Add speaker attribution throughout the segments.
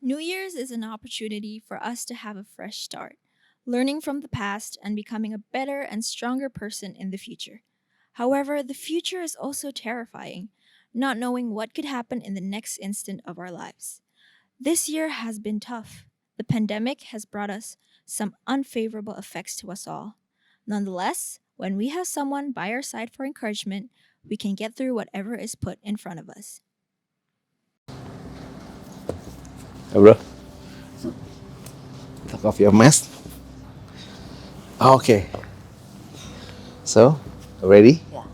Speaker 1: New Year's is an opportunity for us to have a fresh start, learning from the past and becoming a better and stronger person in the future. However, the future is also terrifying, not knowing what could happen in the next instant of our lives. This year has been tough. The pandemic has brought us some unfavorable effects to us all. Nonetheless, when we have someone by our side for encouragement, we can get through whatever is put in front of us.
Speaker 2: Ya bro, take off your mask. Okay, so ready?
Speaker 3: Yeah,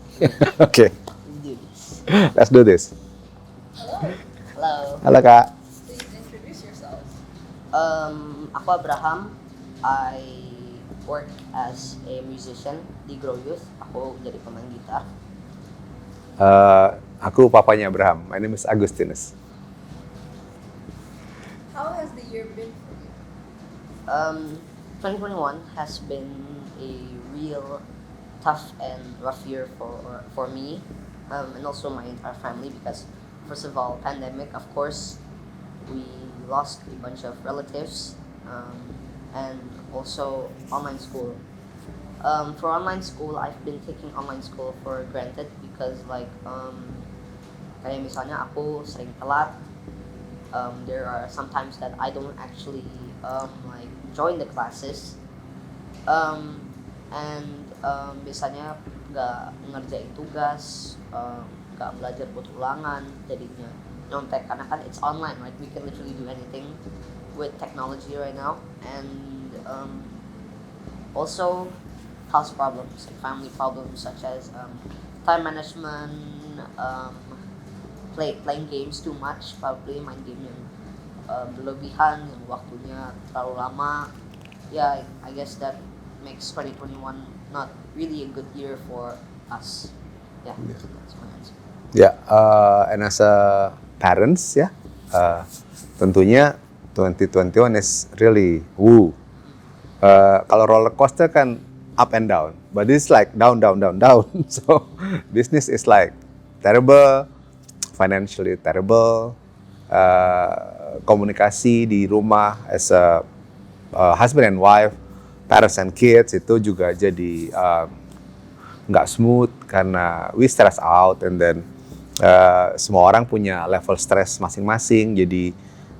Speaker 2: Okay,
Speaker 3: let's do this.
Speaker 2: let's do this.
Speaker 3: Hello.
Speaker 2: Halo kak.
Speaker 1: Please introduce yourselves.
Speaker 3: Ako Abraham. I work as a musician di Grow Youth. Ako jadi pemain gitar.
Speaker 2: Aku papanya Abraham. My name is Agustinus.
Speaker 1: How has the year been for you?
Speaker 3: 2021 has been a real tough and rough year for me, and also my entire family because first of all, pandemic, of course, we lost a bunch of relatives, and also online school. For online school, I've been taking online school for granted because kayak misalnya aku sering telat. There are sometimes that I don't actually join the classes, and biasanya nggak ngerjain tugas, nggak belajar buat ulangan, jadinya nyontek karena kan it's online, right? We can literally do anything with technology right now, and also house problems, family problems such as time management, playing games too much, probably main game yang berlebihan, yang waktunya terlalu lama. Yeah, I guess that makes 2021 not really a good year for us. Yeah, that's my answer.
Speaker 2: Ya, and as a parents ya, tentunya 2021 is really woo. Kalau roller coaster kan up and down, but this like down, down, down, down. So business is like terrible, financially terrible. Komunikasi di rumah as a husband and wife, parents and kids itu juga jadi nggak smooth karena we stress out, and then semua orang punya level stress masing-masing,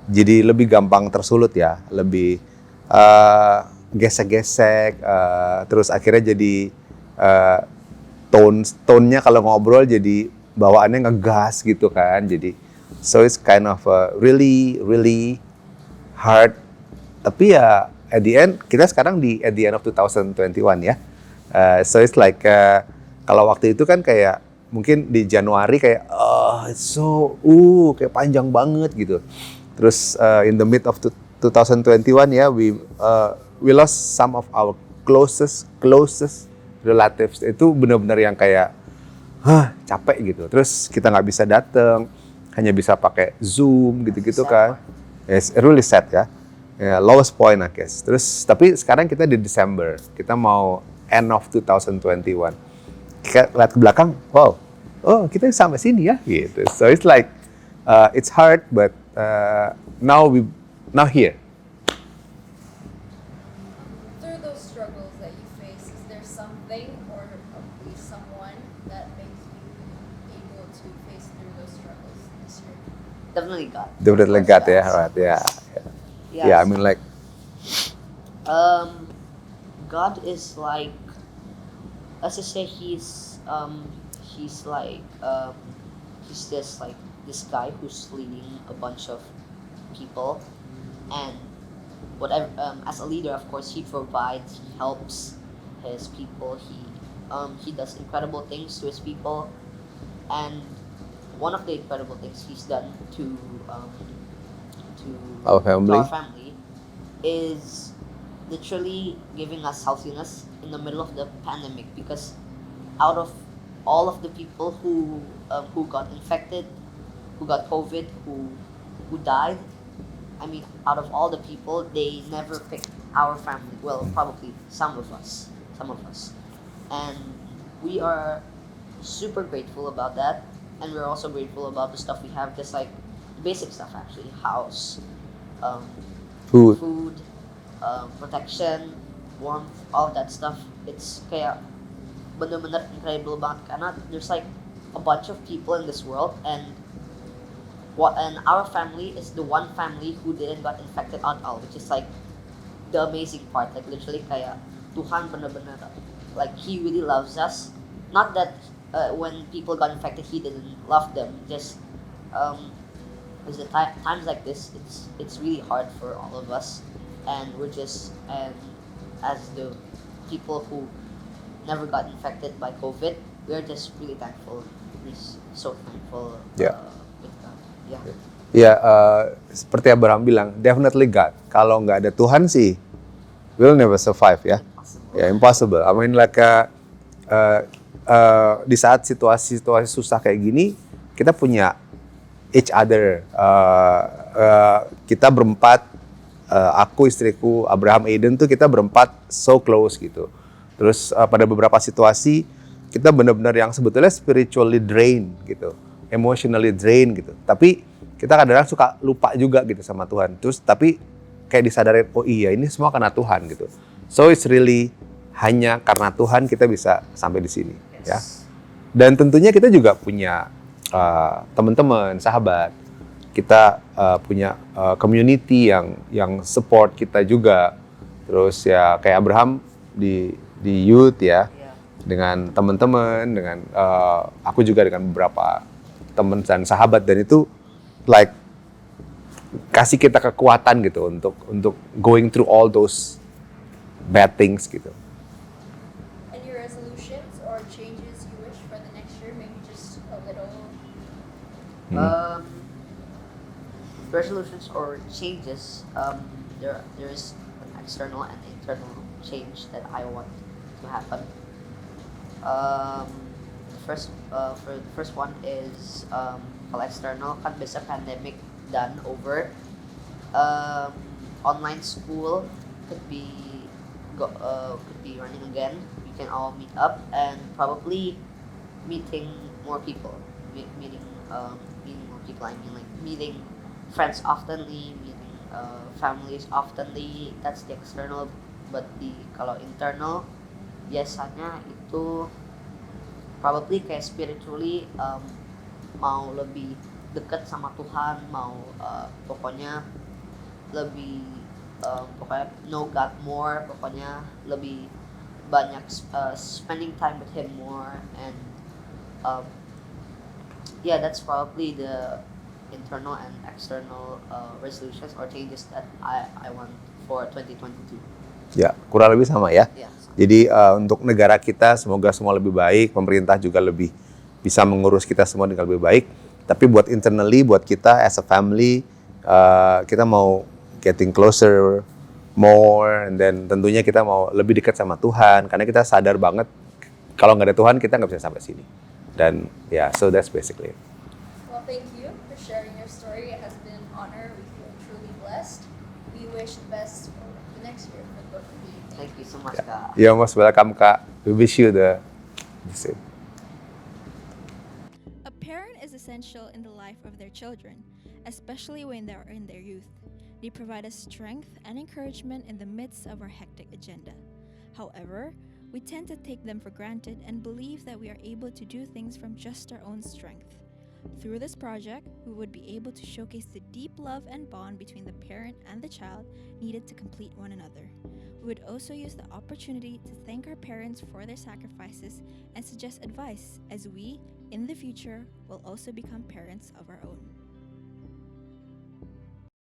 Speaker 2: jadi lebih gampang tersulut ya, lebih gesek-gesek, terus akhirnya jadi tone-nya kalau ngobrol jadi bawaannya ngegas gitu kan, jadi so it's kind of really really hard. Tapi ya at the end kita sekarang at the end of 2021 ya. So it's like kalau waktu itu kan kayak mungkin di Januari kayak it's so kayak panjang banget gitu. Terus in the mid of 2021 ya, we lost some of our closest relatives. Itu benar-benar yang kayak capek gitu. Terus kita nggak bisa datang, hanya bisa pakai Zoom gitu-gitu kan. It's really sad ya. Yeah, lowest point I guess. Terus tapi sekarang kita di Desember, kita mau end of 2021. Kita lihat ke belakang, wow, kita sampai sini ya gitu. So it's like it's hard, but now here.
Speaker 1: Through those struggles that you face, is there something or probably someone that makes you able to face through those struggles this year?
Speaker 3: Definitely God.
Speaker 2: Definitely
Speaker 3: Of course,
Speaker 2: got ya,
Speaker 3: yes.
Speaker 2: right? Yeah.
Speaker 3: Yes.
Speaker 2: Yeah, I mean like
Speaker 3: God is like, let's just say he's just like this guy who's leading a bunch of people, and whatever, as a leader, of course, he provides, he helps his people, he does incredible things to his people, and one of the incredible things he's done to
Speaker 2: Our family.
Speaker 3: our family is literally giving us healthiness in the middle of the pandemic, because out of all of the people who got infected, who got COVID, who died, I mean, out of all the people, they never picked our family. Well, probably some of us, and we are super grateful about that, and we're also grateful about the stuff we have, just like basic stuff actually, house, um,
Speaker 2: Food.
Speaker 3: food, protection, warmth, all of that stuff. It's kayak bener-bener incredible banget karena there's like a bunch of people in this world, and our family is the one family who didn't got infected at all, which is like the amazing part. Like literally kayak Tuhan bener-bener like He really loves us. Not that when people got infected He didn't love them. Just because the times like this, it's really hard for all of us, and as the people who never got infected by COVID, we're just really thankful. So thankful.
Speaker 2: Yeah.
Speaker 3: With God. Yeah.
Speaker 2: Ya, seperti Abraham bilang, definitely God. Kalau nggak ada Tuhan sih, we'll never survive ya.
Speaker 3: Impossible.
Speaker 2: Ya, impossible. I mean like di saat situasi-situasi susah kayak gini, kita punya each other. Kita berempat, aku, istriku, Abraham, Aiden tuh kita berempat so close gitu. Terus pada beberapa situasi kita benar-benar yang sebetulnya spiritually drain gitu, emotionally drain gitu. Tapi kita kadang-kadang suka lupa juga gitu sama Tuhan. Terus tapi kayak disadarin, oh iya ini semua karena Tuhan gitu. So it's really hanya karena Tuhan kita bisa sampai di sini, ya. Dan tentunya kita juga punya teman-teman, sahabat. Kita punya community yang support kita juga. Terus ya kayak Abraham di youth ya, dengan teman-teman, dengan aku juga dengan beberapa teman dan sahabat, dan itu like kasih kita kekuatan gitu untuk going through all those bad things gitu.
Speaker 1: And your resolutions or changes you wish for the next year, maybe just a little.
Speaker 3: Resolutions or changes, there is an external and internal change that I want to happen. For the first one is kalau external kan bisa pandemic done over, online school could be running again. We can all meet up and probably meeting more people, meeting more people. I mean like meeting friends oftenly, meeting families oftenly. That's the external. But kalau internal biasanya itu probably kayak spiritually, mau lebih dekat sama Tuhan, mau pokoknya lebih pokoknya know God more, pokoknya lebih banyak spending time with Him more, and yeah, that's probably the internal and external resolutions or changes that I want for 2022.
Speaker 2: Ya, kurang lebih sama ya.
Speaker 3: Yeah.
Speaker 2: Jadi untuk negara kita semoga semua lebih baik, pemerintah juga lebih bisa mengurus kita semua dengan lebih baik. Tapi buat internally, buat kita as a family, kita mau getting closer more, and then tentunya kita mau lebih dekat sama Tuhan, karena kita sadar banget kalau nggak ada Tuhan kita nggak bisa sampai sini. Dan ya, so that's basically it.
Speaker 1: Well, thank you for sharing your story. It has been an honor. We feel truly blessed. We wish the best for the next year for both of you.
Speaker 3: Thank you so much, Kak.
Speaker 2: You're most welcome, Kak. We wish you the same.
Speaker 1: A parent is essential in the life of their children, especially when they are in their youth. They provide us strength and encouragement in the midst of our hectic agenda. However, we tend to take them for granted and believe that we are able to do things from just our own strength. Through this project, we would be able to showcase the deep love and bond between the parent and the child needed to complete one another. We would also use the opportunity to thank our parents for their sacrifices and suggest advice, as we, in the future, will also become parents of our own.